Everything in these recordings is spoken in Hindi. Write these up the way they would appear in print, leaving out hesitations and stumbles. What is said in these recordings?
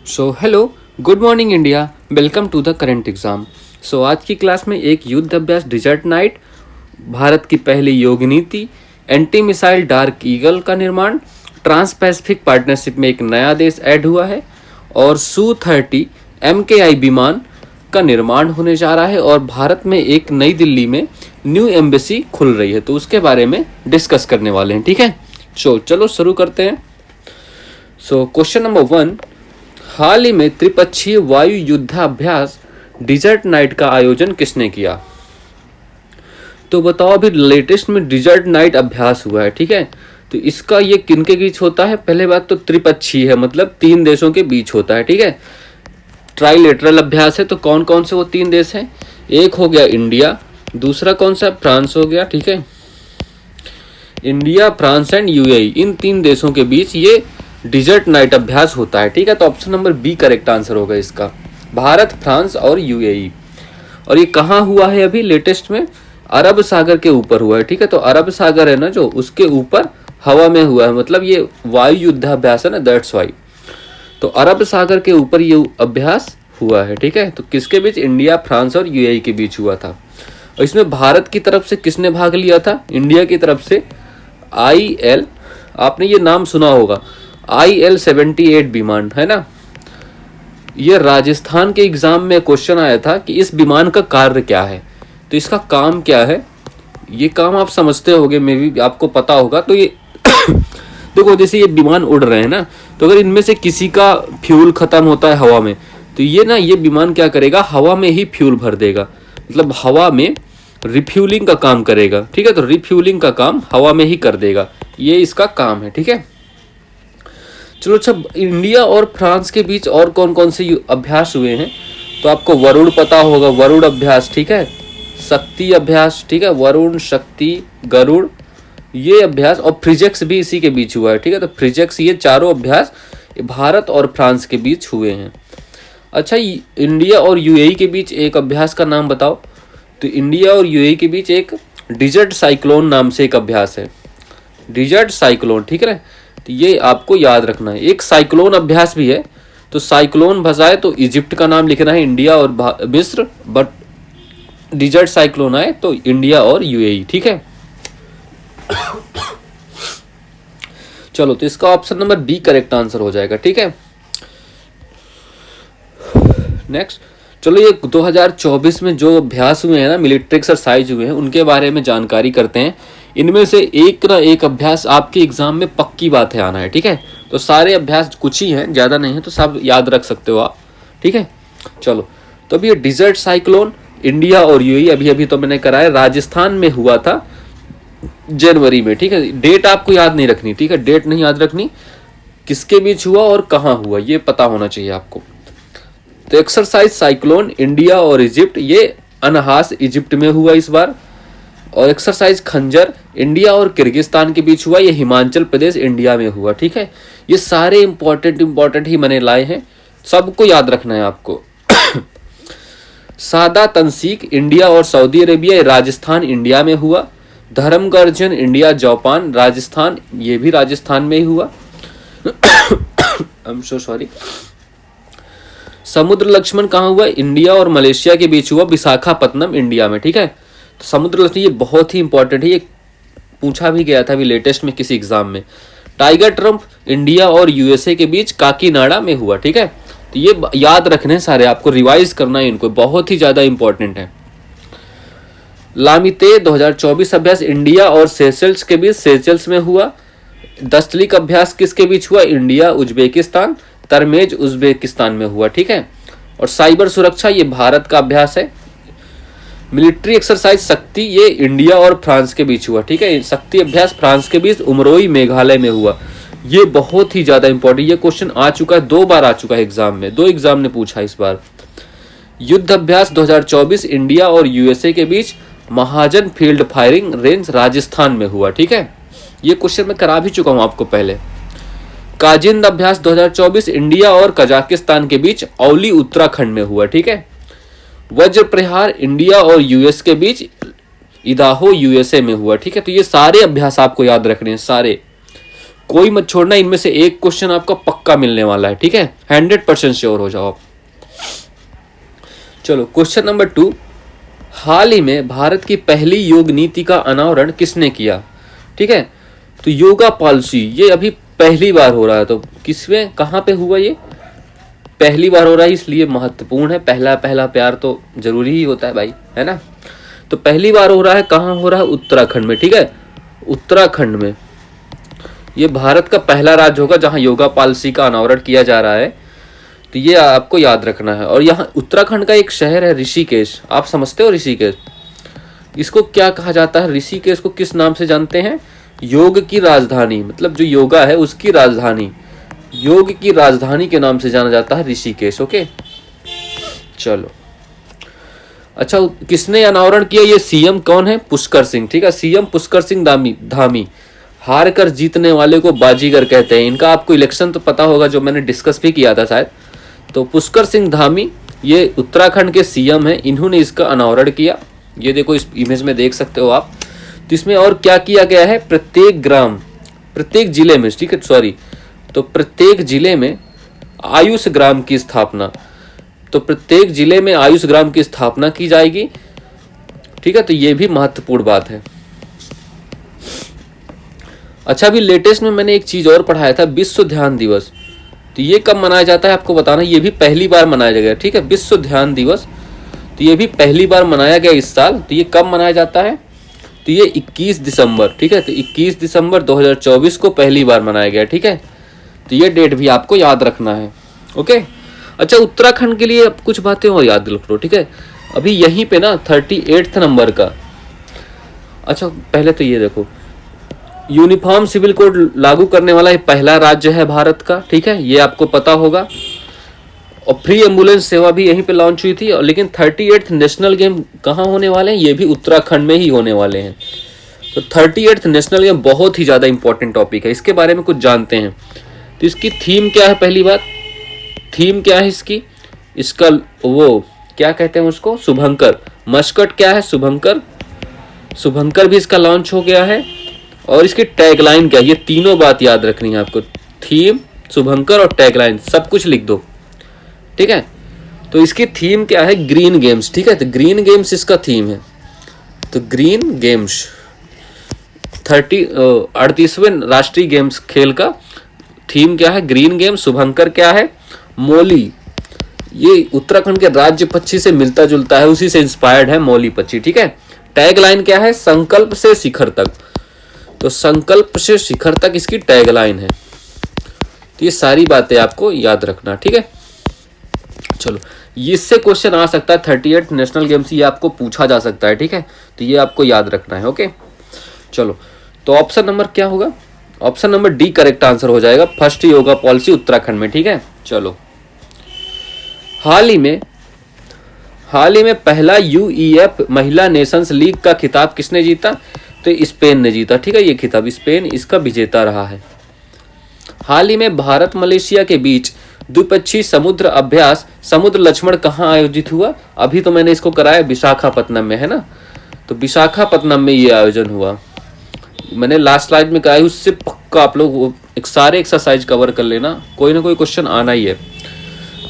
So hello, good morning India, welcome to the current exam. आज की क्लास में एक युद्ध अभ्यास डिजर्ट नाइट, भारत की पहली योग नीति, एंटी मिसाइल डार्क ईगल का निर्माण, ट्रांस पैसिफिक पार्टनरशिप में एक नया देश ऐड हुआ है और Su-30 MKI विमान का निर्माण होने जा रहा है और भारत में एक नई दिल्ली में न्यू एम्बेसी खुल रही है, तो उसके बारे में डिस्कस करने वाले हैं। ठीक है, चलो शुरू करते हैं। क्वेश्चन नंबर 1, हाल ही में त्रिपक्षीय वायु युद्धाभ्यास डिजर्ट नाइट का आयोजन किसने किया? तो बताओ, अभी लेटेस्ट में डिजर्ट नाइट अभ्यास हुआ है। ठीक है, तो इसका ये किनके बीच होता है? पहले बात तो त्रिपक्षीय है, मतलब 3 देशों के बीच होता है। ठीक है, ट्राइलेटरल अभ्यास है, तो कौन कौन से वो 3 देश हैं? एक हो गया इंडिया, दूसरा कौन सा? फ्रांस हो गया। ठीक है, इंडिया, फ्रांस एंड यूएई, इन 3 देशों के बीच ये डिजर्ट नाइट अभ्यास होता है। ठीक है, तो option number B correct answer होगा इसका, भारत, फ्रांस और यूएई। और ये कहाँ हुआ है? अभी लेटेस्ट में अरब सागर के ऊपर हुआ है। ठीक है, तो अरब सागर है ना जो, उसके ऊपर हवा में हुआ है, मतलब ये वायु युद्धाभ्यास है ना, दैट्स वाई। तो अरब सागर के ऊपर ये अभ्यास हुआ है। ठीक है, तो किसके बीच? इंडिया, फ्रांस और यूएई के बीच हुआ था। और इसमें भारत की तरफ से किसने भाग लिया था? इंडिया की तरफ से IL, आपने ये नाम सुना होगा, IL-78 विमान है ना। ये राजस्थान के एग्जाम में क्वेश्चन आया था कि इस विमान का कार्य क्या है, तो इसका काम क्या है, ये काम आप समझते होगे, मे भी आपको पता होगा। तो ये देखो, जैसे ये विमान उड़ रहे हैं ना, तो अगर इनमें से किसी का फ्यूल खत्म होता है हवा में, तो ये विमान क्या करेगा? हवा में ही फ्यूल भर देगा, मतलब हवा में रिफ्यूलिंग का काम करेगा। ठीक है, तो रिफ्यूलिंग का काम हवा में ही कर देगा, ये इसका काम है। ठीक है, चलो अच्छा, इंडिया और फ्रांस के बीच और कौन कौन से अभ्यास हुए हैं? तो आपको वरुण पता होगा, वरुण अभ्यास। ठीक है, शक्ति अभ्यास। ठीक है, वरुण, शक्ति, गरुड़, ये अभ्यास, और फ्रिजेक्स भी इसी के बीच हुआ है। ठीक है, तो फ्रिजेक्स, ये चारों अभ्यास भारत और फ्रांस के बीच हुए हैं। अच्छा, इंडिया और यूएई के बीच एक अभ्यास का नाम बताओ। तो इंडिया और यूएई के बीच एक डिजर्ट साइक्लोन नाम से एक अभ्यास है, डिजर्ट साइक्लोन। ठीक है, तो ये आपको याद रखना है। एक साइक्लोन अभ्यास भी है, तो साइक्लोन बजाए तो इजिप्ट का नाम लिखना है, इंडिया और मिस्र, बट डिजर्ट साइक्लोन आए तो इंडिया और यूएई। ठीक है, चलो, तो इसका option number B correct answer हो जाएगा। ठीक है, नेक्स्ट, चलो, ये 2024 में जो अभ्यास हुए हैं ना, मिलिट्री एक्सरसाइज हुए हैं, उनके बारे में जानकारी करते हैं। इनमें से एक ना एक अभ्यास आपके एग्जाम में पक्की बात है आना है। ठीक है, तो सारे अभ्यास कुछ ही हैं, ज़्यादा नहीं है, तो सब याद रख सकते हो आप। ठीक है, चलो, तो अभी ये डिजर्ट साइक्लोन इंडिया और यूएई अभी अभी तो मैंने कराया, राजस्थान में हुआ था जनवरी में। ठीक है, डेट आपको याद नहीं रखनी। ठीक है, डेट नहीं याद रखनी, किसके बीच हुआ और कहाँ हुआ, ये पता होना चाहिए आपको। तो एक्सरसाइज साइक्लोन इंडिया और इजिप्ट, ये अनहास इजिप्ट में हुआ इस बार। और एक्सरसाइज खंजर इंडिया और किर्गिस्तान के बीच हुआ, ये हिमाचल प्रदेश इंडिया में हुआ। ठीक है, ये सारे इंपॉर्टेंट ही मैंने लाए हैं, सबको याद रखना है आपको। सादा तंसीक इंडिया और सऊदी अरेबिया, राजस्थान इंडिया में हुआ। धर्म गर्जन इंडिया जापान राजस्थान, ये भी राजस्थान में ही हुआ। I am so sorry. समुद्र लक्ष्मण कहाँ हुआ? इंडिया और मलेशिया के बीच हुआ, विशाखापत्तनम इंडिया में। ठीक है, तो समुद्र लक्ष्मण ये बहुत ही इंपॉर्टेंट है, ये पूछा भी गया था अभी लेटेस्ट में किसी एग्जाम में। टाइगर ट्रम्प इंडिया और यूएसए के बीच काकीनाडा में हुआ। ठीक है, तो ये याद रखने सारे, आपको रिवाइज करना है इनको, बहुत ही ज्यादा इंपॉर्टेंट है। लामिते 2024 अभ्यास इंडिया और सेशल्स के बीच, सेशल्स में हुआ। दस्तलिक अभ्यास किसके बीच हुआ? इंडिया, उज्बेकिस्तान, तरमेज उज्बेकिस्तान में हुआ। ठीक है, और साइबर सुरक्षा ये भारत का अभ्यास है। मिलिट्री एक्सरसाइज शक्ति, ये इंडिया और फ्रांस के बीच हुआ। ठीक है, शक्ति अभ्यास फ्रांस के बीच उमरोई मेघालय में हुआ। ये बहुत ही ज्यादा इंपॉर्टेंट, ये क्वेश्चन आ चुका है, 2 बार आ चुका है एग्जाम में, 2 एग्जाम ने पूछा इस बार। युद्ध अभ्यास 2024 इंडिया और यूएसए के बीच, महाजन फील्ड फायरिंग रेंज राजस्थान में हुआ। ठीक है, ये क्वेश्चन मैं करा भी चुका हूं आपको पहले। काजिंद अभ्यास 2024 इंडिया और कजाकिस्तान के बीच, औली उत्तराखंड में हुआ। ठीक है, वज्र प्रहार इंडिया और यूएस के बीच, इदाहो यूएसए में हुआ। ठीक है, तो ये सारे अभ्यास आपको याद रखने हैं सारे। कोई मत छोड़ना, इनमें से एक क्वेश्चन आपका पक्का मिलने वाला है, ठीक है, 100% श्योर हो जाओ आप। चलो क्वेश्चन नंबर 2, हाल ही में भारत की पहली योग नीति का अनावरण किसने किया? ठीक है, तो योगा पॉलिसी ये अभी पहली बार हो रहा है, तो किसमें कहाँ पे हुआ? ये पहली बार हो रहा है, इसलिए महत्वपूर्ण है। पहला पहला प्यार तो जरूरी ही होता है भाई, है ना। तो पहली बार हो रहा है, कहाँ हो रहा है? उत्तराखंड में, ठीक है, उत्तराखंड में। ये भारत का पहला राज्य होगा जहाँ योगा पॉलिसी का अनावरण किया जा रहा है, तो ये आपको याद रखना है। और यहाँ उत्तराखंड का एक शहर है ऋषिकेश, आप समझते हो ऋषिकेश? इसको क्या कहा जाता है? ऋषिकेश को किस नाम से जानते हैं? योग की राजधानी, मतलब जो योगा है उसकी राजधानी, योग की राजधानी के नाम से जाना जाता है ऋषिकेश। ओके, चलो अच्छा, किसने अनावरण किया? ये सीएम कौन है? पुष्कर सिंह, ठीक है, सीएम पुष्कर सिंह धामी। हार कर जीतने वाले को बाजीगर कहते हैं। इनका आपको इलेक्शन तो पता होगा, जो मैंने डिस्कस भी किया था शायद। तो पुष्कर सिंह धामी ये उत्तराखंड के सीएम हैं, इन्होंने इसका अनावरण किया। ये देखो, इस इमेज में देख सकते हो आप। तो इसमें और क्या किया गया है? प्रत्येक ग्राम, प्रत्येक जिले में, ठीक है, सॉरी, तो प्रत्येक जिले में आयुष ग्राम की स्थापना, तो प्रत्येक जिले में आयुष ग्राम की स्थापना की जाएगी, ठीक है। तो ये भी महत्वपूर्ण बात है। अच्छा, अभी लेटेस्ट में मैंने एक चीज और पढ़ाया था, विश्व ध्यान दिवस। तो ये कब मनाया जाता है आपको बताना, ये भी पहली बार मनाया गया, ठीक है, विश्व ध्यान दिवस। तो ये भी पहली बार मनाया गया इस साल। तो ये कब मनाया जाता है? तो ये 21 दिसंबर, ठीक है, तो 21 दिसंबर 2024 को पहली बार मनाया गया, ठीक है। तो ये डेट भी आपको याद रखना है। ओके, अच्छा, उत्तराखंड के लिए अब कुछ बातें और याद रख लो, ठीक है। अभी यहीं पे ना 38 नंबर का, अच्छा पहले तो ये देखो, यूनिफॉर्म सिविल कोड लागू करने वाला ये पहला राज्य है भारत का, ठीक है, ये आपको पता होगा। और फ्री एम्बुलेंस सेवा भी यहीं पे लॉन्च हुई थी। और लेकिन 38th नेशनल गेम कहाँ होने वाले हैं? ये भी उत्तराखंड में ही होने वाले हैं। तो 38th नेशनल गेम बहुत ही ज़्यादा इंपॉर्टेंट टॉपिक है, इसके बारे में कुछ जानते हैं। तो इसकी थीम क्या है? पहली बात, थीम क्या है इसकी? इसका वो क्या कहते हैं उसको? शुभंकर। मस्कट क्या है? शुभंकर। शुभंकर भी इसका लॉन्च हो गया है। और इसकी टैगलाइन क्या है? ये तीनों बात याद रखनी है आपको, थीम, शुभंकर और टैगलाइन, सब कुछ लिख दो, ठीक है। तो इसकी थीम क्या है? ग्रीन गेम्स, ठीक है, तो ग्रीन गेम्स इसका थीम है। तो ग्रीन गेम्स 38वें राष्ट्रीय गेम्स खेल का थीम क्या है? Green game. शुभंकर क्या है? मौली, ये उत्तराखंड के राज्य पक्षी से मिलता जुलता है, उसी से इंस्पायर्ड है मौली पक्षी, ठीक है। टैगलाइन क्या है? संकल्प से शिखर तक। तो संकल्प से शिखर तक इसकी टैगलाइन है। तो ये सारी बातें आपको याद रखना, ठीक है। चलो, इससे क्वेश्चन आ सकता है, 38 नेशनल गेम्स ये आपको पूछा जा सकता है, ठीक है। तो ये आपको याद रखना है। ओके, चलो, तो ऑप्शन नंबर क्या होगा? Option number D correct answer हो जाएगा, फर्स्ट योगा पॉलिसी उत्तराखंड में, ठीक है। चलो, हाल ही में पहला यूईएफ महिला नेशंस लीग का खिताब किसने जीता? तो स्पेन ने जीता, ठीक है, ये खिताब स्पेन इसका विजेता रहा है। हाल ही में भारत मलेशिया के बीच द्विपक्षीय समुद्र अभ्यास समुद्र लक्ष्मण कहाँ आयोजित हुआ? अभी तो मैंने इसको कराया विशाखापत्तनम में, है ना। तो विशाखापत्तनम में ये आयोजन हुआ। मैंने लास्ट स्लाइड में कहा है, उससे पक्का आप लोग एक सारे एक्सरसाइज कवर कर लेना, कोई ना कोई क्वेश्चन आना ही है।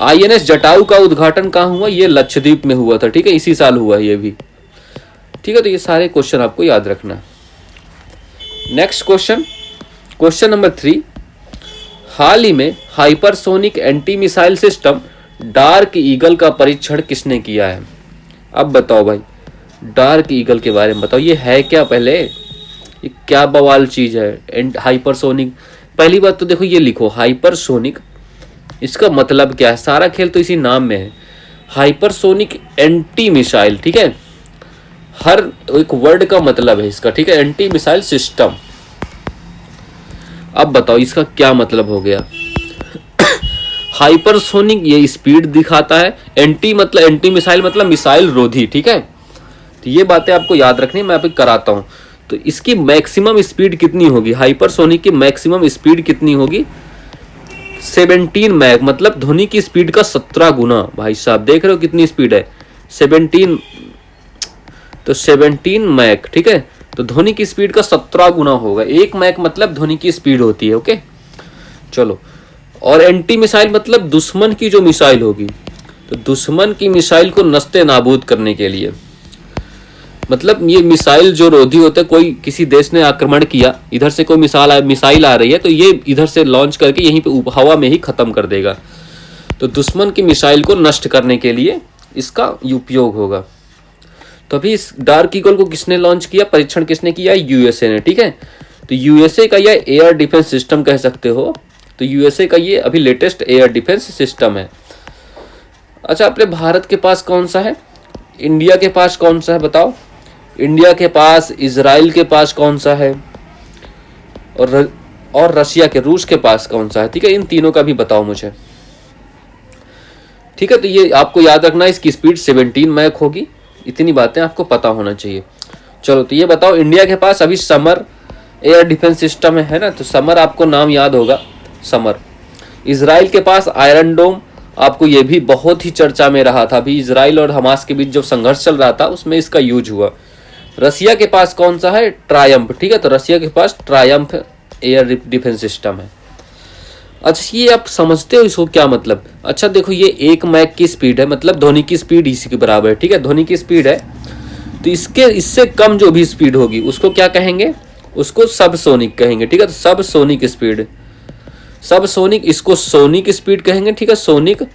आईएनएस जटाऊ का उद्घाटन कहाँ हुआ? ये लक्षद्वीप में हुआ था, ठीक है, इसी साल हुआ ये भी, ठीक है। तो ये सारे क्वेश्चन आपको याद रखना। नेक्स्ट क्वेश्चन, क्वेश्चन नंबर 3, हाल ही में hypersonic anti missile system dark eagle का परीक्षण किसने किया है? अब बताओ भाई, डार्क ईगल के बारे में बताओ, ये है क्या? पहले ये क्या बवाल चीज है? एंड हाइपरसोनिक, पहली बात तो देखो ये लिखो हाइपरसोनिक, इसका मतलब क्या है? सारा खेल तो इसी नाम में है, हाइपरसोनिक एंटी मिसाइल, ठीक है, हर एक वर्ड का मतलब है इसका, ठीक है, एंटी मिसाइल सिस्टम। अब बताओ इसका क्या मतलब हो गया? हाइपरसोनिक ये स्पीड दिखाता है, एंटी मतलब एंटी मिसाइल मतलब मिसाइल रोधी, ठीक है। तो ये बातें आपको याद रखनी, मैं अभी कराता हूं। तो इसकी मैक्सिमम स्पीड कितनी होगी? हाइपरसोनिक की मैक्सिमम स्पीड कितनी होगी? 17 मैक, मतलब ध्वनि की स्पीड का 17 गुना। भाई साहब देख रहे हो कितनी स्पीड है? 17, तो 17 मैक, ठीक है, तो ध्वनि की स्पीड का 17 गुना होगा। 1 मैक मतलब ध्वनि की स्पीड होती है। ओके चलो, और एंटी मिसाइल मतलब दुश्मन की जो मिसाइल होगी, तो दुश्मन की मिसाइल को नस्ते नाबूद करने के लिए, मतलब ये मिसाइल जो रोधी होते हैं, कोई किसी देश ने आक्रमण किया, इधर से कोई मिसाइल आ रही है, तो ये इधर से लॉन्च करके यहीं पे हवा में ही खत्म कर देगा। तो दुश्मन की मिसाइल को नष्ट करने के लिए इसका उपयोग होगा। तो अभी इस डार्क ईगल को किसने लॉन्च किया, परीक्षण किसने किया, यूएसए ने। ठीक है, तो यूएसए का यह एयर डिफेंस सिस्टम कह सकते हो। तो यूएसए का ये अभी लेटेस्ट एयर डिफेंस सिस्टम है। अच्छा, अपने भारत के पास कौन सा है, इंडिया के पास कौन सा है बताओ, इंडिया के पास, इजराइल के पास कौन सा है, और रशिया के, रूस के पास कौन सा है। ठीक है, इन तीनों का भी बताओ मुझे। ठीक है, तो ये आपको याद रखना है, इसकी स्पीड 17 मैक होगी। इतनी बातें आपको पता होना चाहिए। चलो, तो ये बताओ, इंडिया के पास अभी समर एयर डिफेंस सिस्टम है ना, तो समर आपको नाम याद होगा, समर। इजराइल के पास आयरन डोम, आपको ये भी बहुत ही चर्चा में रहा था। अभी इजराइल और हमास के बीच जो संघर्ष चल रहा था उसमें इसका यूज हुआ। रसिया के पास कौन सा है, ट्रायम्फ। ठीक है, तो रसिया के पास ट्रायम्फ एयर डिफेंस सिस्टम है। अच्छा, ये आप समझते हो इसको क्या मतलब। अच्छा देखो, ये 1 मैक की स्पीड है, मतलब ध्वनि की स्पीड इसी के बराबर है। ठीक है, ध्वनि की स्पीड है, तो इससे कम जो भी स्पीड होगी उसको क्या कहेंगे, उसको सब सोनिक कहेंगे। ठीक है, तो सब सोनिक स्पीड, सब सोनिक, इसको सोनिक स्पीड कहेंगे। ठीक है, सोनिक।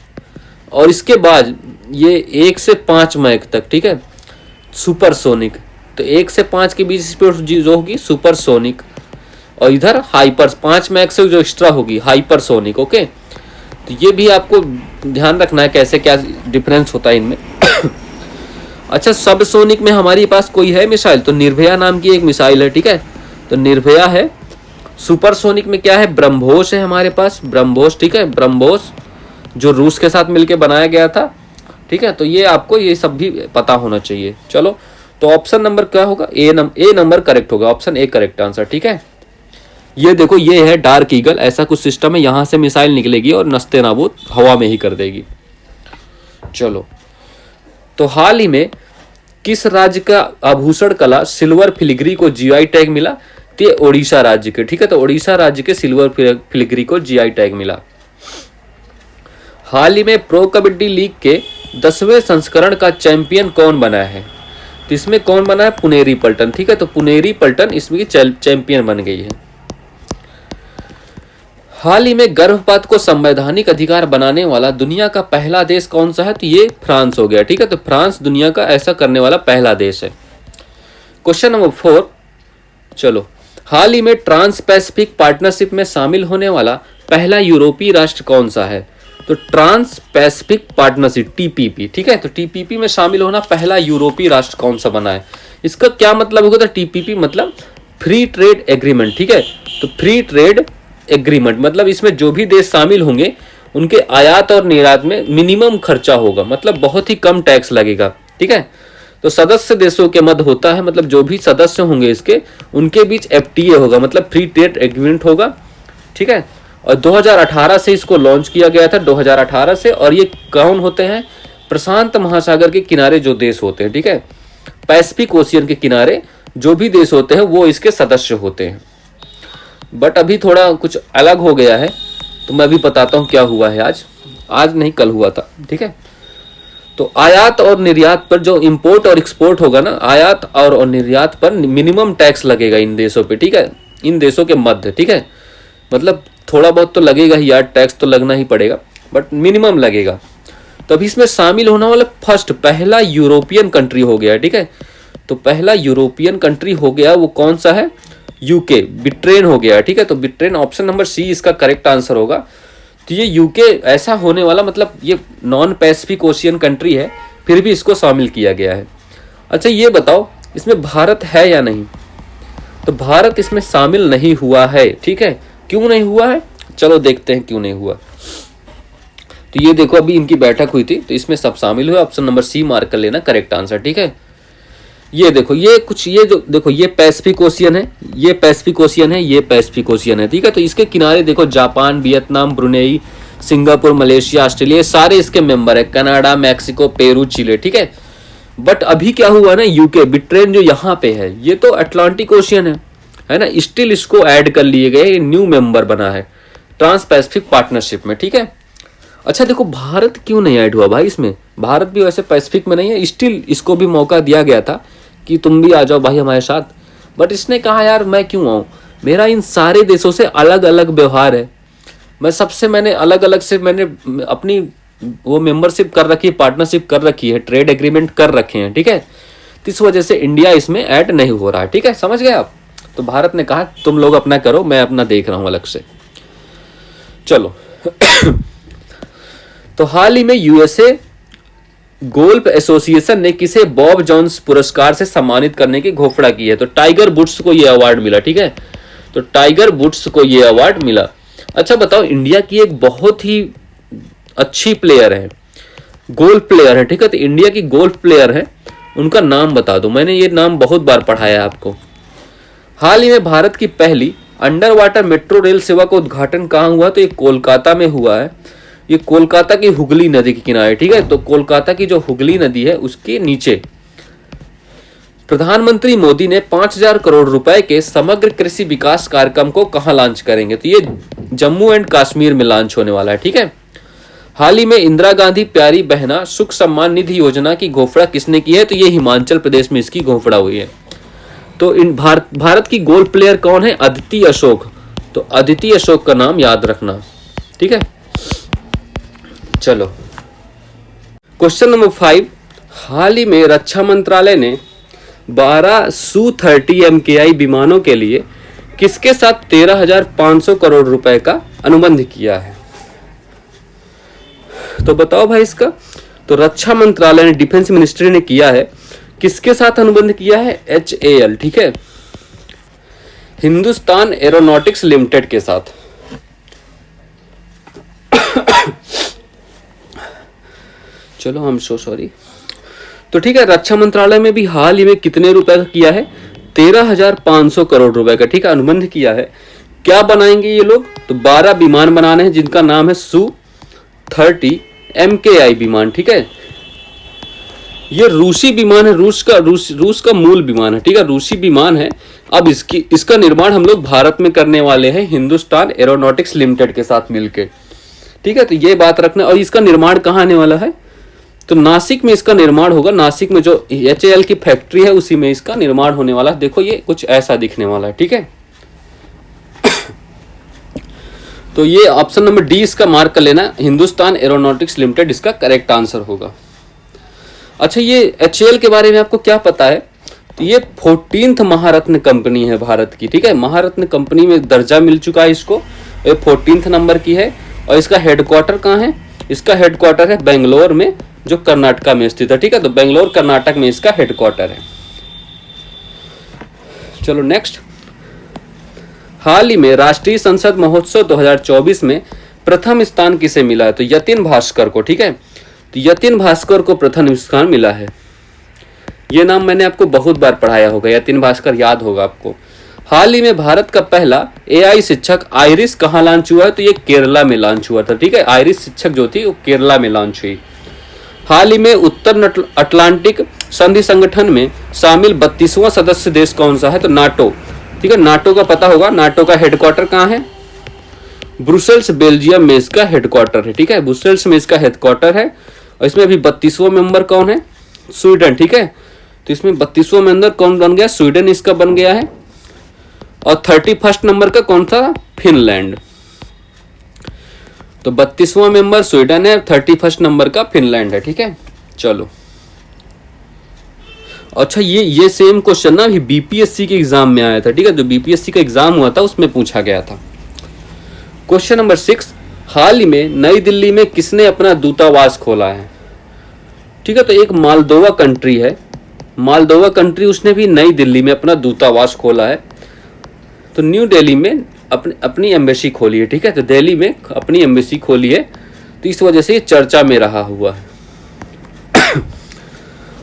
और इसके बाद ये 1 से 5 मैक तक, ठीक है, सुपर सोनिक। तो 1 से 5 के बीच स्पीड जो होगी सुपर सोनिक, और इधर हाइपर, 5 मैक से जो एक्स्ट्रा होगी हाइपर सोनिक। ओके, तो ये भी आपको ध्यान रखना है कैसे क्या डिफरेंस होता है इनमें। अच्छा, सब सोनिक में हमारे पास कोई है मिसाइल, तो निर्भया नाम की एक मिसाइल है। ठीक है, तो निर्भया है। सुपर सोनिक में क्या है, ब्रह्मोस है हमारे पास, ब्रह्मोस। ठीक है, ब्रह्मोस जो रूस के साथ मिलकर बनाया गया था। ठीक है, तो ये आपको ये सब भी पता होना चाहिए। चलो, तो ऑप्शन नंबर क्या होगा, ए नंबर करेक्ट होगा, ऑप्शन ए करेक्ट आंसर। ठीक है, ये देखो, ये है डार्क ईगल, ऐसा कुछ सिस्टम है, यहां से मिसाइल निकलेगी और नस्ते नाबूद हवा में ही कर देगी। चलो, तो हाल ही में किस राज्य का आभूषण कला सिल्वर फिलिग्री को जीआई टैग मिला, तो ये ओडिशा राज्य के। ठीक है, तो ओडिशा राज्य के सिल्वर फिलिग्री को जीआई टैग मिला। हाल ही में प्रो कबड्डी लीग के 10वें संस्करण का चैंपियन कौन बना है, तो इसमें कौन बना है, पुनेरी पल्टन। ठीक है, तो पुनेरी पल्टन इसमें चैंपियन बन गई है। हाल ही में गर्भपात को संवैधानिक अधिकार बनाने वाला दुनिया का पहला देश कौन सा है, तो ये फ्रांस हो गया। ठीक है, तो फ्रांस दुनिया का ऐसा करने वाला पहला देश है। क्वेश्चन नंबर 4, चलो, हाल ही में ट्रांस पैसिफिक पार्टनरशिप में शामिल होने वाला पहला यूरोपीय राष्ट्र कौन सा है, तो ट्रांस पैसिफिक पार्टनरशिप टीपीपी। ठीक है, तो टीपीपी में शामिल होना पहला यूरोपीय राष्ट्र कौन सा बना है, इसका क्या मतलब होगा, तो टीपीपी मतलब फ्री ट्रेड एग्रीमेंट। ठीक है, तो फ्री ट्रेड एग्रीमेंट मतलब इसमें जो भी देश शामिल होंगे उनके आयात और निर्यात में मिनिमम खर्चा होगा, मतलब बहुत ही कम टैक्स लगेगा। ठीक है, तो सदस्य देशों के मध्य होता है, मतलब जो भी सदस्य होंगे इसके, उनके बीच एफटीए होगा, मतलब फ्री ट्रेड एग्रीमेंट होगा। ठीक है, और 2018 से इसको लॉन्च किया गया था, 2018 से। और ये कौन होते हैं, प्रशांत महासागर के किनारे जो देश होते हैं। ठीक है, पैसिफिक ओशियन के किनारे जो भी देश होते हैं वो इसके सदस्य होते हैं। बट अभी थोड़ा कुछ अलग हो गया है, तो मैं भी बताता हूँ क्या हुआ है। आज नहीं, कल हुआ था। ठीक है, तो आयात और निर्यात पर जो इंपोर्ट और एक्सपोर्ट होगा ना, आयात और निर्यात पर मिनिमम टैक्स लगेगा इन देशों पे। ठीक है, इन देशों के मध्य। ठीक है, मतलब थोड़ा बहुत तो लगेगा ही यार, टैक्स तो लगना ही पड़ेगा, बट मिनिमम लगेगा। तो अभी इसमें शामिल होने वाला पहला यूरोपियन कंट्री हो गया। ठीक है, तो पहला यूरोपियन कंट्री हो गया, वो कौन सा है, यूके, ब्रिटेन हो गया। ठीक है, तो ब्रिटेन, ऑप्शन नंबर सी इसका करेक्ट आंसर होगा। तो ये यूके ऐसा होने वाला, मतलब ये नॉन पैसिफिक ओशियन कंट्री है, फिर भी इसको शामिल किया गया है। अच्छा, ये बताओ इसमें भारत है या नहीं, तो भारत इसमें शामिल नहीं हुआ है। ठीक है, क्यों नहीं हुआ है, चलो देखते हैं क्यों नहीं हुआ। तो ये देखो, अभी इनकी बैठक हुई थी, तो इसमें सब शामिल हुए, ऑप्शन नंबर सी मार्क कर लेना करेक्ट आंसर। ठीक है, ये देखो, ये जो देखो, ये पैसिफिक ओशियन है, ये पैसिफिक ओशियन है, ये पैसिफिक ओशियन है। ठीक है, तो इसके किनारे देखो, Japan, Vietnam, Brunei, Singapore, Malaysia, Australia, सारे इसके मेंबर है, कनाडा, मैक्सिको, पेरू, चिले। ठीक है, बट अभी क्या हुआ ना, यूके ब्रिटेन जो यहाँ पे है, ये तो अटलांटिक ओशियन है ना, स्टिल इसको ऐड कर लिए गए, न्यू मेंबर बना है ट्रांस पैसिफिक पार्टनरशिप में, ठीक है। अच्छा देखो भारत क्यों नहीं ऐड हुआ भाई इसमें, भारत भी वैसे पैसिफिक में नहीं है, स्टिल इसको भी मौका दिया गया था कि तुम भी आ जाओ भाई हमारे साथ, बट इसने कहा यार मैं क्यों आऊँ, मेरा इन सारे देशों से अलग अलग व्यवहार है, मैंने अलग अलग से मैंने अपनी वो मेंबरशिप कर रखी है, पार्टनरशिप कर रखी है, ट्रेड एग्रीमेंट कर रखे हैं, ठीक है। तो इस वजह से इंडिया इसमें ऐड नहीं हो रहा है, ठीक है, समझ गए आप। तो भारत ने कहा तुम लोग अपना करो, मैं अपना देख रहा हूं अलग से। चलो तो हाल ही में यूएसए गोल्फ एसोसिएशन ने किसे बॉब जॉन्स पुरस्कार से सम्मानित करने की घोषणा की है। तो टाइगर वुड्स को यह अवार्ड मिला, ठीक है, तो टाइगर वुड्स को यह अवार्ड मिला। अच्छा बताओ, इंडिया की एक बहुत ही अच्छी प्लेयर है, गोल्फ प्लेयर है, ठीक है, तो इंडिया की गोल्फ प्लेयर है, उनका नाम बता दो, मैंने ये नाम बहुत बार पढ़ाया है आपको। हाल ही में भारत की पहली अंडर वाटर मेट्रो रेल सेवा का उद्घाटन कहाँ हुआ, तो ये कोलकाता में हुआ है, ये कोलकाता की हुगली नदी के किनारे, ठीक है, तो कोलकाता की जो हुगली नदी है उसके नीचे। प्रधानमंत्री मोदी ने 5,000 करोड़ रुपए के समग्र कृषि विकास कार्यक्रम को कहां लॉन्च करेंगे, तो ये जम्मू एंड कश्मीर में लॉन्च होने वाला है, ठीक है। हाल ही में इंदिरा गांधी प्यारी बहना सुख सम्मान निधि योजना की घोषणा किसने की है, तो ये हिमाचल प्रदेश में इसकी घोषणा हुई है। तो इन भारत की गोल्फ प्लेयर कौन है, अदिति अशोक, तो अदिति अशोक का नाम याद रखना, ठीक है। चलो क्वेश्चन नंबर 5, हाल ही में रक्षा मंत्रालय ने 12 Su-30 MKI विमानों के लिए किसके साथ 13,500 करोड़ रुपए का अनुबंध किया है, तो बताओ भाई इसका। तो रक्षा मंत्रालय ने, डिफेंस मिनिस्ट्री ने किया है, किसके साथ अनुबंध किया है, HAL, ठीक है, हिंदुस्तान एरोनॉटिक्स लिमिटेड के साथ। चलो हम सो सॉरी। तो ठीक है, रक्षा मंत्रालय में भी हाल ही में कितने रुपए का किया है, 13,500 करोड़ रुपए का, ठीक है, अनुबंध किया है। क्या बनाएंगे ये लोग, तो 12 विमान बनाने हैं जिनका नाम है Su-30 MKI विमान, ठीक है। ये रूसी विमान है, रूस का मूल विमान है, ठीक है, रूसी विमान है। अब इसका निर्माण हम लोग भारत में करने वाले हैं हिंदुस्तान एरोनॉटिक्स लिमिटेड के साथ मिलके, ठीक है, तो ये बात रखना। और इसका निर्माण कहाँ आने वाला है, तो नासिक में इसका निर्माण होगा, नासिक में जो HAL की फैक्ट्री है उसी में इसका निर्माण होने वाला है। देखो ये कुछ ऐसा दिखने वाला है, ठीक है। तो ये ऑप्शन नंबर डी इसका मार्क कर लेना, हिंदुस्तान एरोनॉटिक्स लिमिटेड इसका करेक्ट आंसर होगा। अच्छा ये HAL के बारे में आपको क्या पता है, तो ये 14th महारत्न कंपनी है भारत की, ठीक है, महारत्न कंपनी में दर्जा मिल चुका है इसको, ये 14th नंबर की है। और इसका हेडक्वार्टर कहाँ है, इसका हेडक्वार्टर है बेंगलोर में, जो कर्नाटका में स्थित है, ठीक है, तो बेंगलोर कर्नाटक में इसका हेडक्वार्टर है। चलो नेक्स्ट, हाल ही में राष्ट्रीय संसद महोत्सव 2024 में प्रथम स्थान किसे मिला है, तो यतिन भास्कर को, ठीक है, तो यतिन भास्कर को प्रथम स्थान मिला है। यह नाम मैंने आपको बहुत बार पढ़ाया होगा, यतिन भास्कर याद होगा आपको। हाल ही में भारत का पहला AI शिक्षक आइरिस कहाँ लॉन्च हुआ है, तो ये केरला में लॉन्च हुआ था, ठीक है, आइरिस शिक्षक जो थी वो केरला में लॉन्च हुई। हाल ही में उत्तर अटलांटिक संधि संगठन में शामिल 32वां सदस्य देश कौन सा है, तो नाटो, ठीक है, नाटो का पता होगा, नाटो का हेडक्वार्टर कहाँ है, ब्रुसेल्स बेल्जियम में इसका हेडक्वार्टर है, ठीक है, ब्रुसेल्स में इसका हेडक्वार्टर है। और इसमें अभी 32वां मेंबर कौन है, स्वीडन, ठीक है, तो इसमें 32वां मेंबर कौन बन गया, स्वीडन इसका बन गया है। और 31st नंबर का कौन सा, फिनलैंड, तो 32वां मेंबर स्वीडन है, 31st नंबर का फिनलैंड है, ठीक है। चलो अच्छा ये सेम क्वेश्चन ना अभी BPSC के एग्जाम में आया था, ठीक है, जो BPSC का एग्जाम हुआ था उसमें पूछा गया था। क्वेश्चन नंबर 6, हाल ही में नई दिल्ली में किसने अपना दूतावास खोला है, ठीक है, तो एक मालदोवा कंट्री है, मालदोवा कंट्री, उसने भी नई दिल्ली में अपना दूतावास खोला है। तो न्यू दिल्ली में अपनी एम्बेसी खोली है, ठीक है, तो दिल्ली में अपनी एम्बेसी खोली है, तो इस वजह से ये चर्चा में रहा हुआ है।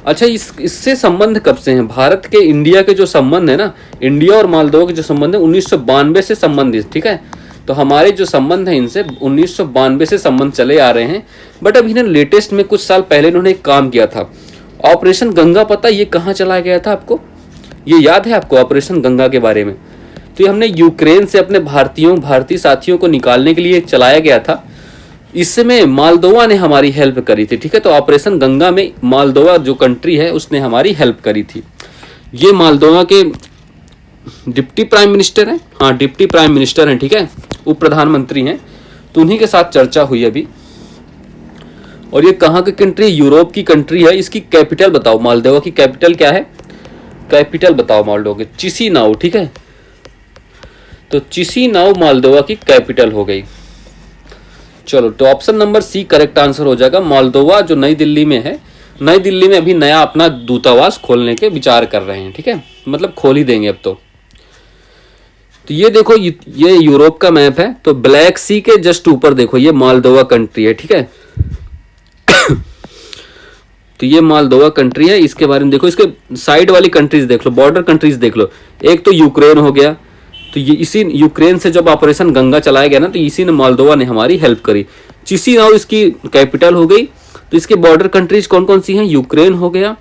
अच्छा इससे संबंध कब से हैं, भारत के इंडिया के जो संबंध है ना, इंडिया और मालदोवा के जो संबंध है 1992 से संबंधित, ठीक है, तो हमारे जो संबंध है इनसे 1992 से संबंध चले आ रहे हैं। बट अभी ना लेटेस्ट में कुछ साल पहले इन्होंने एक काम किया था, ऑपरेशन गंगा पता ये कहाँ चलाया गया था आपको? ये याद है आपको ऑपरेशन गंगा के बारे में? तो ये हमने यूक्रेन से अपने भारतीय साथियों को निकालने के लिए चलाया गया था। इसमें मालदोवा ने हमारी हेल्प करी थी, ठीक है। तो ऑपरेशन गंगा में मालदोवा जो कंट्री है उसने हमारी हेल्प करी थी। ये मालदोवा के डिप्टी प्राइम मिनिस्टर हैं, हाँ डिप्टी प्राइम मिनिस्टर हैं, ठीक है, उप प्रधानमंत्री हैं। तो उन्हीं के साथ चर्चा हुई अभी। और ये कहाँ की कंट्री? यूरोप की कंट्री है। इसकी कैपिटल बताओ, मालदोवा की कैपिटल क्या है? कैपिटल बताओ मालदोवा की। चिसिनाउ, ठीक है। तो चिसिनाउ मालदोवा की कैपिटल हो गई। चलो, तो option number C correct answer हो जाएगा। मालदोवा जो नई दिल्ली में है, नई दिल्ली में अभी नया अपना दूतावास खोलने के विचार कर रहे हैं, ठीक है, मतलब खोल ही देंगे अब तो ये देखो, ये यूरोप का मैप है। तो ब्लैक सी के जस्ट ऊपर देखो, ये मालदोवा कंट्री है, ठीक है। तो ये मालदोवा कंट्री है, इसके बारे में देखो, इसके साइड वाली कंट्रीज देख लो, बॉर्डर कंट्रीज देख लो। एक तो यूक्रेन हो गया, तो ये इसी यूक्रेन से जब ऑपरेशन गंगा चलाया गया ना, तो इसी ने मालदोवा ने हमारी हेल्प करी। चिसिनाउ इसकी कैपिटल हो गई। तो इसके बॉर्डर कंट्रीज कौन कौन सी हैं? यूक्रेन हो गया,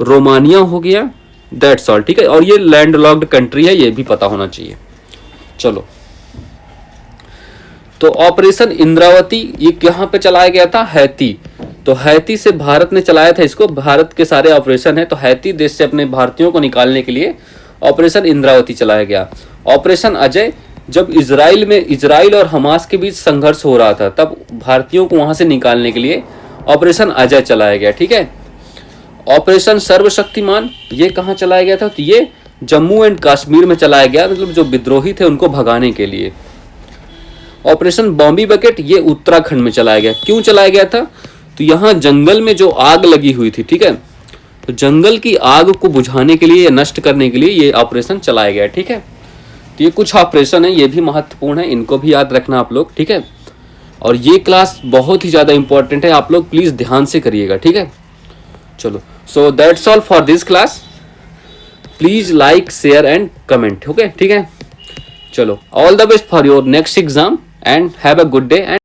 रोमानिया हो गया, दैट्स ऑल, ठीक है। और ये लैंड लॉक्ड कंट्री है, ये भी पता होना चाहिए। चलो, तो ऑपरेशन इंद्रावती ये कहाँ पे चलाया गया था? हैती। तो हैती से भारत ने चलाया था इसको। भारत के सारे ऑपरेशन है, तो हैती देश से अपने भारतीयों को निकालने के लिए ऑपरेशन इंद्रावती चलाया गया। ऑपरेशन अजय, जब इजराइल और हमास के बीच संघर्ष हो रहा था, तब भारतीयों को वहां से निकालने के लिए ऑपरेशन अजय चलाया गया, ठीक है। ऑपरेशन सर्वशक्तिमान ये कहाँ चलाया गया था? तो ये जम्मू एंड कश्मीर में चलाया गया, मतलब जो विद्रोही थे उनको भगाने के लिए। ऑपरेशन बॉम्बी बकेट ये उत्तराखंड में चलाया गया। क्यों चलाया गया था? तो यहाँ जंगल में जो आग लगी हुई थी, ठीक है, तो जंगल की आग को बुझाने के लिए, नष्ट करने के लिए ये ऑपरेशन चलाया गया, ठीक है। तो ये कुछ ऑपरेशन है, ये भी महत्वपूर्ण है, इनको भी याद रखना आप लोग, ठीक है। और ये क्लास बहुत ही ज़्यादा इंपॉर्टेंट है, आप लोग प्लीज़ ध्यान से करिएगा, ठीक है। चलो, so that's all for this class. Please like, share and comment, okay, ठीक है। चलो, all the best for your next exam and have a good day and